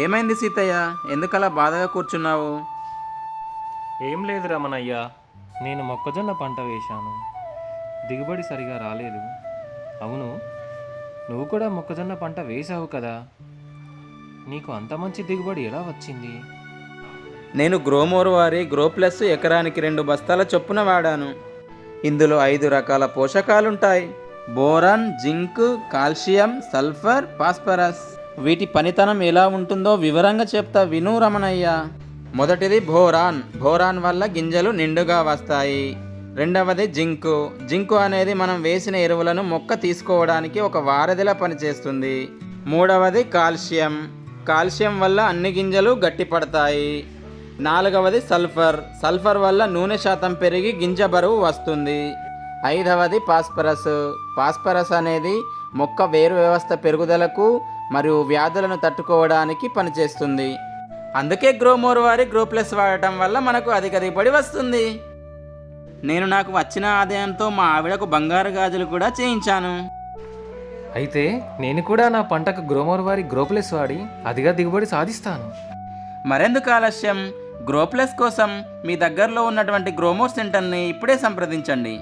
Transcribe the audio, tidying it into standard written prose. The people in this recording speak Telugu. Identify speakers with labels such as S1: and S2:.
S1: ఏమైంది సీతయ్య? ఎందుకలా బాధగా కూర్చున్నావు?
S2: ఏం లేదు రమణయ్య, నేను మొక్కజొన్న పంట వేశాను, దిగుబడి సరిగా రాలేదు. అవును, నువ్వు కూడా మొక్కజొన్న పంట వేశావు కదా, నీకు అంత మంచి దిగుబడి ఎలా వచ్చింది?
S1: నేను గ్రోమోర్ వారి గ్రో ప్లస్ ఎకరానికి 2 బస్తాల చొప్పున వాడాను. ఇందులో 5 రకాల పోషకాలుంటాయి: boron, zinc, calcium, sulphur, phosphorus. వీటి పనితనం ఎలా ఉంటుందో వివరంగా చెప్తా విను రమణయ్య. మొదటిది బోరాన్. బోరాన్ వల్ల గింజలు నిండుగా వస్తాయి. రెండవది జింకు. జింకు అనేది మనం వేసిన ఎరువులను మొక్క తీసుకోవడానికి ఒక వారధిలా పనిచేస్తుంది. మూడవది కాల్షియం. కాల్షియం వల్ల అన్ని గింజలు గట్టిపడతాయి. నాలుగవది సల్ఫర్. సల్ఫర్ వల్ల నూనె శాతం పెరిగి గింజ బరువు వస్తుంది. ఐదవది ఫాస్ఫరస్. ఫాస్ఫరస్ అనేది మొక్క వేరు వ్యవస్థ పెరుగుదలకు మరియు వ్యాధులను తట్టుకోవడానికి పనిచేస్తుంది. అందుకే గ్రోమోర్ వారి గ్రో ప్లస్ వాడటం వల్ల మనకు అధిక దిగుబడి వస్తుంది. నేను నాకు వచ్చిన ఆదాయంతో మా ఆవిడకు బంగారు గాజులు కూడా చేయించాను.
S2: అయితే నేను కూడా నా పంటకు గ్రోమోర్ వారి గ్రో ప్లస్ వాడి అధిక దిగుబడి సాధిస్తాను.
S1: మరెందుకు ఆలస్యం? గ్రో ప్లస్ కోసం మీ దగ్గరలో ఉన్నటువంటి గ్రోమోర్ సెంటర్ని ఇప్పుడే సంప్రదించండి.